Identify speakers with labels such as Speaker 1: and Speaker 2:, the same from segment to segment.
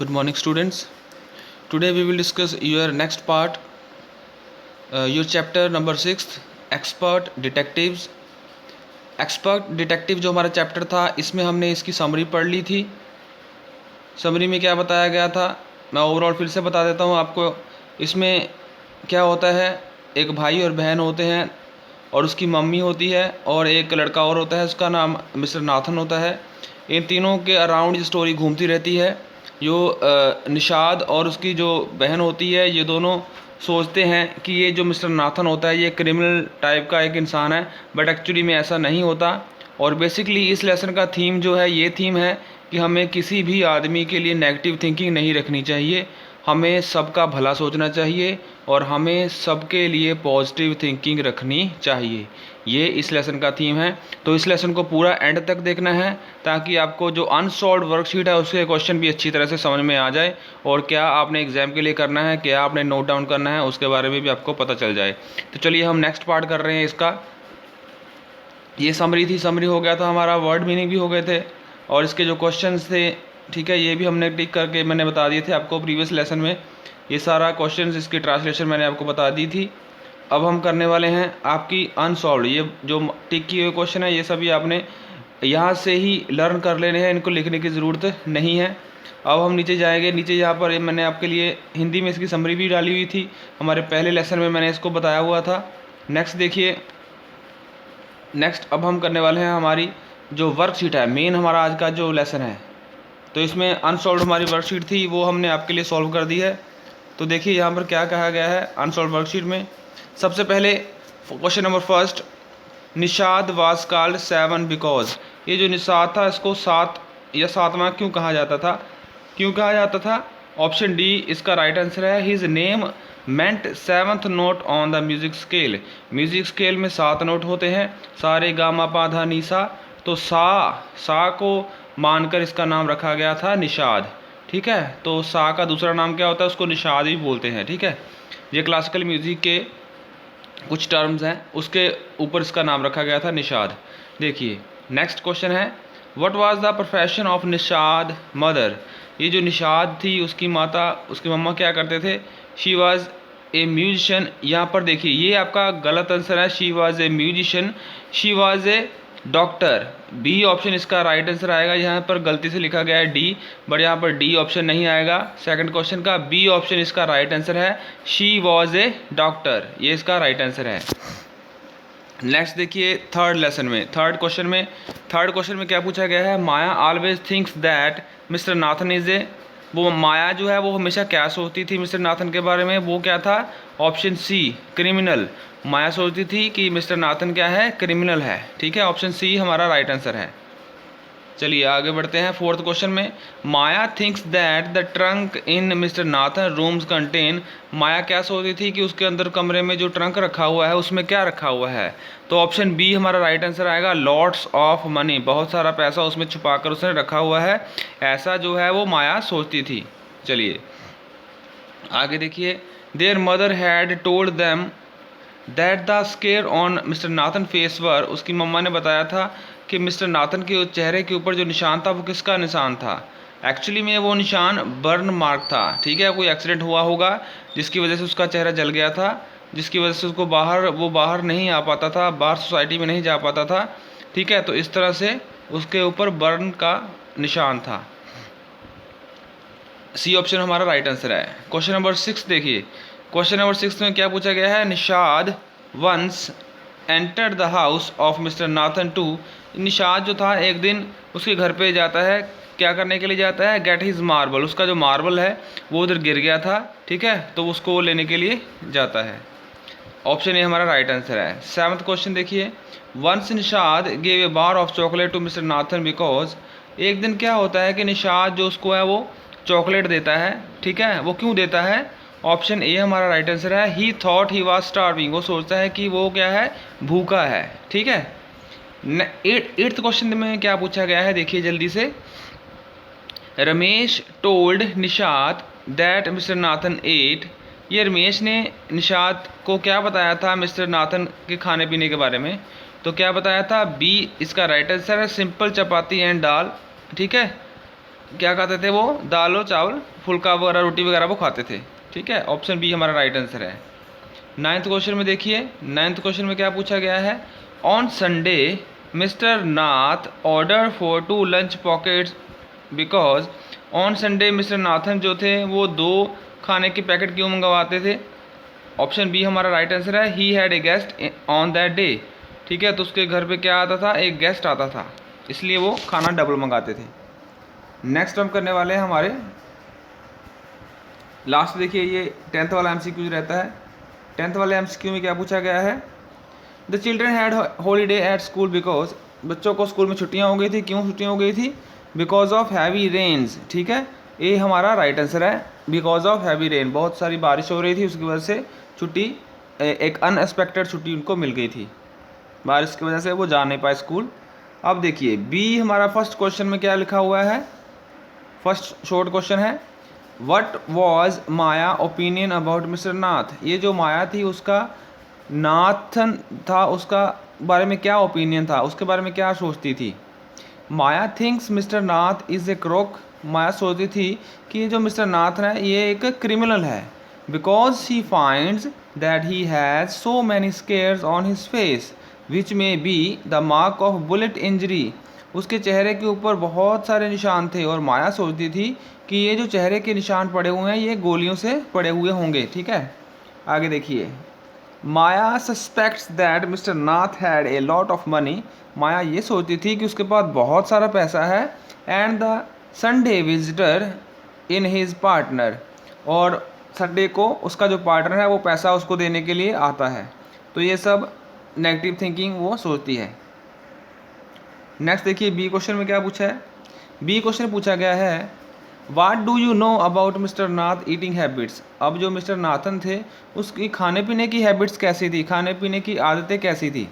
Speaker 1: Good morning, students. Today we will discuss your next part, your chapter number 6, expert detectives. Expert detective जो हमारा chapter था, इसमें हमने इसकी समरी पढ़ ली थी। समरी में क्या बताया गया था, मैं ओवरऑल फिर से बता देता हूँ आपको। इसमें क्या होता है, एक भाई और बहन होते हैं और उसकी मम्मी होती है और एक लड़का और होता है, उसका नाम मिस्टर नाथन होता है। इन तीनों के अराउंड ये स्टोरी घूमती रहती है। जो निशाद और उसकी जो बहन होती है, ये दोनों सोचते हैं कि ये जो मिस्टर नाथन होता है ये क्रिमिनल टाइप का एक इंसान है, बट एक्चुअली में ऐसा नहीं होता। और बेसिकली इस लेसन का थीम जो है, ये थीम है कि हमें किसी भी आदमी के लिए नेगेटिव थिंकिंग नहीं रखनी चाहिए, हमें सबका भला सोचना चाहिए और हमें सबके लिए पॉजिटिव थिंकिंग रखनी चाहिए। ये इस लेसन का थीम है। तो इस लेसन को पूरा एंड तक देखना है ताकि आपको जो अनसॉल्व्ड वर्कशीट है उसके क्वेश्चन भी अच्छी तरह से समझ में आ जाए और क्या आपने एग्ज़ाम के लिए करना है, क्या आपने नोट डाउन करना है, उसके बारे में भी आपको पता चल जाए। तो चलिए हम नेक्स्ट पार्ट कर रहे हैं इसका। ये समरी थी, समरी हो गया था हमारा, वर्ड मीनिंग भी हो गए थे और इसके जो क्वेश्चंस थे, ठीक है, ये भी हमने टिक करके मैंने बता दिए थे आपको प्रीवियस लेसन में। ये सारा क्वेश्चंस, इसकी ट्रांसलेशन मैंने आपको बता दी थी। अब हम करने वाले हैं आपकी अनसॉल्व्ड। ये जो टिक किए हुए क्वेश्चन है, ये सभी आपने यहाँ से ही लर्न कर लेने हैं, इनको लिखने की ज़रूरत नहीं है। अब हम नीचे जाएंगे। नीचे यहाँ पर मैंने आपके लिए हिंदी में इसकी समरी भी डाली हुई थी, हमारे पहले लेसन में मैंने इसको बताया हुआ था। नेक्स्ट देखिए, नेक्स्ट अब हम करने वाले हैं हमारी जो वर्कशीट है, मेन हमारा आज का जो लेसन है। तो इसमें अनसॉल्व्ड हमारी वर्कशीट थी, वो हमने आपके लिए सॉल्व कर दी है। तो देखिए यहाँ पर क्या कहा गया है अनसॉल्व्ड वर्कशीट में। सबसे पहले question number first, Nishad was called 7 because. ये जो निशाद था, इसको 7 या 7वां क्यों कहा जाता था, क्यों कहा जाता था? ऑप्शन डी इसका राइट आंसर है। His name meant 7th note on the music scale. Music scale में 7 नोट होते हैं, सारे गामा पा धा नी सा। तो सा को मानकर इसका नाम रखा गया था निशाद, ठीक है। तो सा का दूसरा नाम क्या होता है, उसको निशाद भी बोलते हैं, ठीक है। ये क्लासिकल म्यूजिक के कुछ टर्म्स हैं, उसके ऊपर इसका नाम रखा गया था निशाद। देखिए नेक्स्ट क्वेश्चन है, what was the profession of Nishad mother. ये जो निशाद थी, उसकी माता, उसकी मम्मा क्या करते थे? She was a musician. यहाँ पर देखिए ये आपका गलत आंसर है, she was a musician, she was a doctor. B option इसका राइट आंसर आएगा। यहाँ पर गलती से लिखा गया है डी, बट यहाँ पर डी ऑप्शन नहीं आएगा सेकंड क्वेश्चन का। बी ऑप्शन इसका राइट आंसर है, शी वॉज ए डॉक्टर, ये इसका राइट आंसर है। नेक्स्ट देखिए थर्ड लेसन में, थर्ड क्वेश्चन में क्या पूछा गया है, Maya always thinks that mister Nathan is a. वो माया जो है वो हमेशा क्या सोचती थी मिस्टर नाथन के बारे में, वो क्या था? Option C criminal. माया सोचती थी कि मिस्टर नाथन क्या है? क्रिमिनल है, ठीक है। ऑप्शन सी हमारा राइट आंसर है। चलिए आगे बढ़ते हैं फोर्थ क्वेश्चन में, Maya thinks that the trunk in mister Nathan rooms contain. Maya क्या सोचती थी कि उसके अंदर कमरे में जो ट्रंक रखा हुआ है उसमें क्या रखा हुआ है? तो ऑप्शन बी हमारा राइट आंसर आएगा, लॉट्स ऑफ मनी। बहुत सारा पैसा उसमें छुपाकर उसने रखा हुआ है, ऐसा जो है वो माया सोचती थी। चलिए आगे देखिए, their mother had told them that the scar on mister Nathan face वर। उसकी मम्मा ने बताया था कि मिस्टर नाथन के चेहरे के ऊपर जो निशान था वो किसका निशान था? एक्चुअली में वो निशान बर्न मार्क था, ठीक है। कोई एक्सीडेंट हुआ होगा जिसकी वजह से उसका चेहरा जल गया था, जिसकी वजह से उसको बाहर नहीं आ पाता था, बाहर सोसाइटी में नहीं जा पाता था, ठीक है। तो इस तरह से उसके ऊपर बर्न का निशान था। सी ऑप्शन हमारा राइट आंसर है। क्वेश्चन नंबर 6 देखिए, क्वेश्चन नंबर 6 में क्या पूछा गया है, Nishad once enter the house of mister Nathan too. Nishad जो था एक दिन उसके घर पे जाता है, क्या करने के लिए जाता है? Get his marble. उसका जो मार्बल है वो उधर गिर गया था, ठीक है, तो उसको लेने के लिए जाता है। ऑप्शन ए हमारा राइट आंसर है। 7th क्वेश्चन देखिए, once Nishad gave a bar of chocolate to mister Nathan because. एक दिन क्या होता है कि निशाद जो उसको है वो चॉकलेट देता है, ठीक है। वो क्यों देता है? ऑप्शन ए हमारा राइट आंसर है, ही थॉट ही वाज स्टार्विंग। वो सोचता है कि वो क्या है? भूखा है, ठीक है। 8th क्वेश्चन में क्या पूछा गया है, देखिए जल्दी से, Ramesh told Nishad that mister Nathan ate. ये रमेश ने निशाद को क्या बताया था मिस्टर नाथन के खाने पीने के बारे में? तो क्या बताया था? बी इसका राइट आंसर है, सिंपल चपाती एंड दाल, ठीक है। क्या खाते थे वो, दाल चावल फुल्का वगैरह रोटी वगैरह वो खाते थे। ठीक है, ऑप्शन बी हमारा राइट आंसर है। नाइन्थ क्वेश्चन में देखिए, नाइन्थ क्वेश्चन में क्या पूछा गया है, on Sunday mister Nath order for 2 lunch pockets because on Sunday mister Nathan जो थे वो 2 खाने के पैकेट क्यों मंगवाते थे। ऑप्शन बी हमारा राइट आंसर है, he had a guest on that day. ठीक है, तो उसके घर पे क्या आता था, एक गेस्ट आता था, इसलिए वो खाना डबल मंगाते थे। नेक्स्ट हम करने वाले हैं हमारे लास्ट, देखिए ये 10th वाला एमसीक्यू रहता है। 10th वाले एमसीक्यू में क्या पूछा गया है, the children had holiday at school because, बच्चों को स्कूल में छुट्टियां हो गई थी, क्यों छुट्टियां हो गई थी, बिकॉज ऑफ हैवी रेन्स। ठीक है, ये हमारा राइट आंसर है, बिकॉज ऑफ हैवी रेन, बहुत सारी बारिश हो रही थी, उसकी वजह से छुट्टी, एक अनएक्सपेक्टेड छुट्टी उनको मिल गई थी, बारिश की वजह से वो जा नहीं पाए स्कूल। अब देखिए बी हमारा फर्स्ट क्वेश्चन में क्या लिखा हुआ है, फर्स्ट शॉर्ट क्वेश्चन है, what was Maya opinion about mister Nath. ये जो माया थी उसका नाथन था, उसका बारे में क्या ओपिनियन था, उसके बारे में क्या सोचती थी। Maya thinks mister Nath is a crook, Maya सोचती थी कि ये जो मिस्टर नाथ है ये एक क्रिमिनल है, because he finds that he has so many scars on his face which may be the mark of bullet injury. उसके चेहरे के ऊपर बहुत सारे निशान थे और माया सोचती थी कि ये जो चेहरे के निशान पड़े हुए हैं ये गोलियों से पड़े हुए होंगे। ठीक है, आगे देखिए, Maya suspects that mister Nath had a lot of money, Maya ये सोचती थी कि उसके पास बहुत सारा पैसा है, and the Sunday visitor in his partner, और संडे को उसका जो पार्टनर है वो पैसा उसको देने के लिए आता है। तो ये सब नेगेटिव थिंकिंग वो सोचती है। नेक्स्ट देखिए बी क्वेश्चन में क्या पूछा है, बी क्वेश्चन पूछा गया है, what do you know about mister Nath eating habits. अब जो मिस्टर नाथन थे उसकी खाने पीने की हैबिट्स कैसी थी, खाने पीने की आदतें कैसी थी।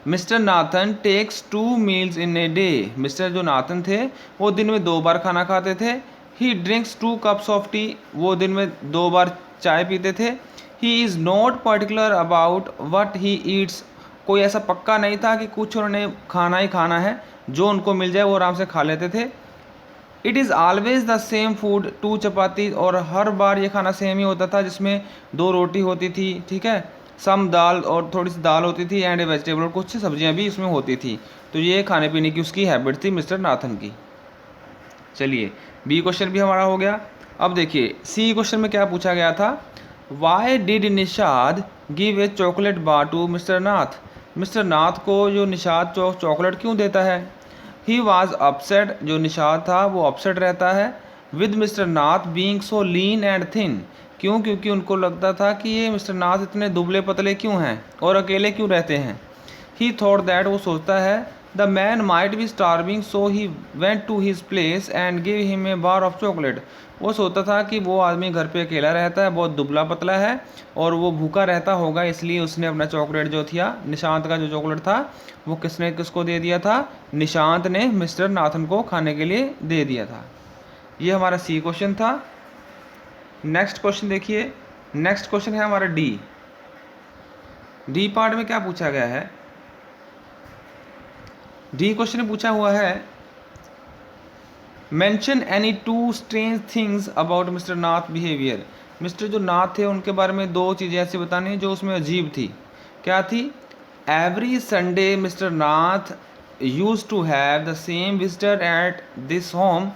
Speaker 1: Mister Nathan takes 2 meals in a day, mister जो नाथन थे वो दिन में 2 बार खाना खाते थे। He drinks 2 cups of tea, वो दिन में 2 बार चाय पीते थे। He is not particular about what he eats, कोई ऐसा पक्का नहीं था कि कुछ उन्होंने खाना ही खाना है, जो उनको मिल जाए वो आराम से खा लेते थे। It is always the same food 2 चपाती, और हर बार ये खाना सेम ही होता था जिसमें 2 रोटी होती थी। ठीक है, सम दाल और थोड़ी सी दाल होती थी, एंड वेजिटेबल और कुछ सब्जियां भी इसमें होती थी। तो ये खाने पीने की उसकी हैबिट थी मिस्टर नाथन की। चलिए बी क्वेश्चन भी हमारा हो गया। अब देखिए सी क्वेश्चन में क्या पूछा गया था, why did Nishad give a chocolate bar to mister Nath, mister Nath को जो निषाद चॉकलेट क्यों देता है। ही वॉज अपसेट, जो निषाद था वो अपसेट रहता है, with mister Nath being so lean and thin, क्यों, क्योंकि उनको लगता था कि ये मिस्टर नाथ इतने दुबले पतले क्यों हैं और अकेले क्यों रहते हैं। ही थॉट दैट, वो सोचता है, the man might be starving so he went to his place and give him a bar of chocolate, वो सोचता था कि वो आदमी घर पे अकेला रहता है, बहुत दुबला पतला है और वो भूखा रहता होगा, इसलिए उसने अपना चॉकलेट जो था, निशांत का जो चॉकलेट था वो किसने किसको दे दिया था, निशांत ने मिस्टर नाथन को खाने के लिए दे दिया था। ये हमारा सी क्वेश्चन था। नेक्स्ट क्वेश्चन देखिए, नेक्स्ट क्वेश्चन है हमारा डी। डी पार्ट में क्या पूछा गया है, डी क्वेश्चन में पूछा हुआ है, mention any 2 strange things about mister Nath behaviour, mister जो नाथ थे उनके बारे में 2 चीज़ें ऐसी बतानी जो उसमें अजीब थी। क्या थी, every Sunday mister Nath use to have the same visitor at this home,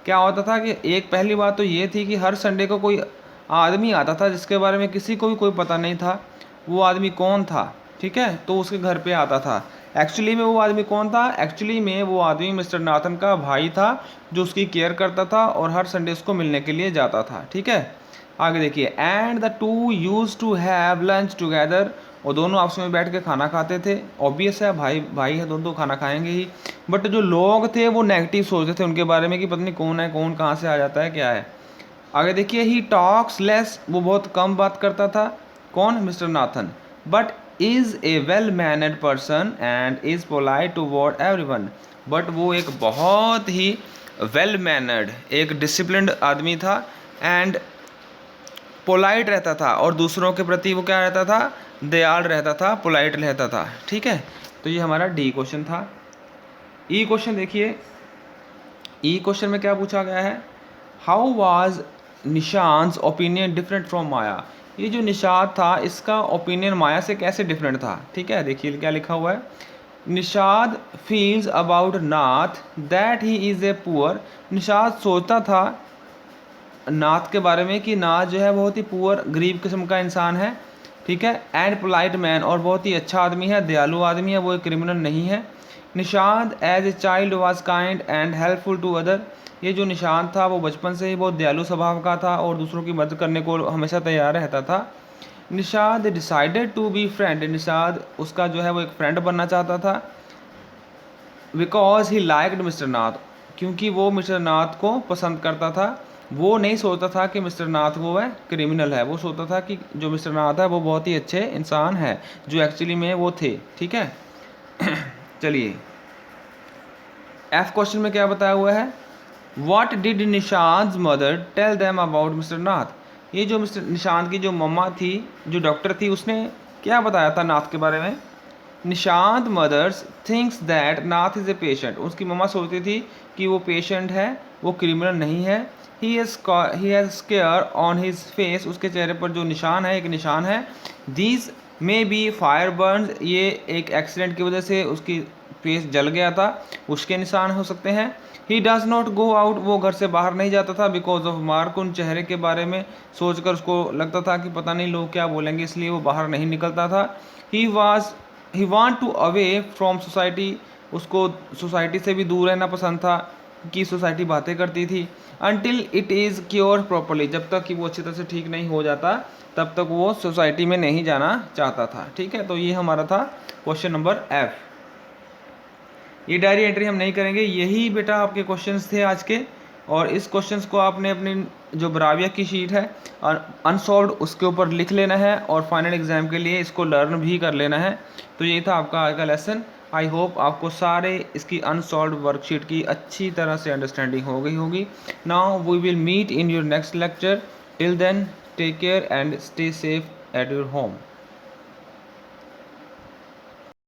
Speaker 1: क्या होता था कि एक पहली बात तो ये थी कि हर संडे को कोई आदमी आता था जिसके बारे में किसी को भी कोई पता नहीं था वो आदमी कौन था। ठीक है, तो उसके घर पे आता था। एक्चुअली में वो आदमी कौन था, एक्चुअली में वो आदमी मिस्टर नाथन का भाई था जो उसकी केयर करता था और हर संडे उसको मिलने के लिए जाता था। ठीक है, आगे देखिए, and the 2 use to have lunch together, और दोनों आपस में बैठ के खाना खाते थे। ऑब्वियस है, भाई भाई है, दोनों खाना खाएंगे ही। बट जो लोग थे वो नेगेटिव सोचते थे उनके बारे में कि पता नहीं कौन है, कौन कहाँ से आ जाता है, क्या है। आगे देखिए, ही टॉक्स लेस, वो बहुत कम बात करता था, कौन, mister Nathan, but is a well mannered person and is polite toward everyone, but वो एक बहुत ही वेल मैनर्ड, एक डिसिप्लिन्ड आदमी था, एंड पोलाइट रहता था और दूसरों के प्रति वो क्या रहता था, दयाल रहता था, पोलाइट रहता था। ठीक है, तो ये हमारा डी क्वेश्चन था। ई क्वेश्चन देखिए, ई क्वेश्चन में क्या पूछा गया है, how was Nishant opinion different from Maya. ये जो निशांत था इसका ओपिनियन माया से कैसे डिफरेंट था। ठीक है, देखिए क्या लिखा हुआ है, Nishad feels about Nath that he is a poor. Nishad सोचता था नाथ के बारे में कि नाथ जो है बहुत ही पुअर गरीब किस्म का इंसान है। ठीक है, एंड पोलाइट मैन, और बहुत ही अच्छा आदमी है, दयालु आदमी है, वो एक क्रिमिनल नहीं है। Nishant as a child was kind and helpful to other. ये जो निशांत था वो बचपन से ही बहुत दयालु स्वभाव का था और दूसरों की मदद करने को हमेशा तैयार रहता था। Nishad decided to be friend. Nishad उसका जो है वो एक फ्रेंड बनना चाहता था। Because he liked mister Nath, क्योंकि वो मिस्टर नाथ को पसंद करता था। वो नहीं सोचता था कि मिस्टर नाथ वो है क्रिमिनल है, वो सोचता था कि जो मिस्टर नाथ है वो बहुत ही अच्छे इंसान है, जो एक्चुअली में वो थे। ठीक है चलिए एफ क्वेश्चन में क्या बताया हुआ है, what did Nishant mother tell them about mister Nath. ये जो मिस्टर निशांत की जो मम्मा थी, जो डॉक्टर थी, उसने क्या बताया था नाथ के बारे में। Nishant mother's thinks that Nath is a patient. उसकी मम्मा सोचती थी कि वो पेशेंट है, वो क्रिमिनल नहीं है। He has square on his face, उसके चेहरे पर जो निशान है, एक निशान है। These may be fire Burns, ये एक एक्सीडेंट की वजह से उसकी फेस जल गया था, उसके निशान हो सकते हैं। He does not go out, वो घर से बाहर नहीं जाता था। बिकॉज ऑफ मार्क, उन चेहरे के बारे में सोचकर उसको लगता था कि पता नहीं लोग क्या बोलेंगे, इसलिए वो बाहर नहीं निकलता था। He want to away from society, उसको सोसाइटी से भी दूर रहना पसंद था कि सोसाइटी बातें करती थी। Until it is cure properly, जब तक कि वो अच्छी तरह से ठीक नहीं हो जाता तब तक वो सोसाइटी में नहीं जाना चाहता था। ठीक है, तो ये हमारा था क्वेश्चन नंबर एफ। ये डायरी एंट्री हम नहीं करेंगे, यही बेटा आपके क्वेश्चंस थे आज के। और इस क्वेश्चंस को आपने अपनी जो ब्राविया की शीट है अनसॉल्व्ड उसके ऊपर लिख लेना है और फाइनल एग्जाम के लिए इसको लर्न भी कर लेना है। तो ये था आपका आज का लेसन। आई होप आपको सारे इसकी अनसॉल्व्ड वर्कशीट की अच्छी तरह से अंडरस्टैंडिंग हो गई होगी। Now we will meet in your next lecture. Till then take care and stay safe at your home.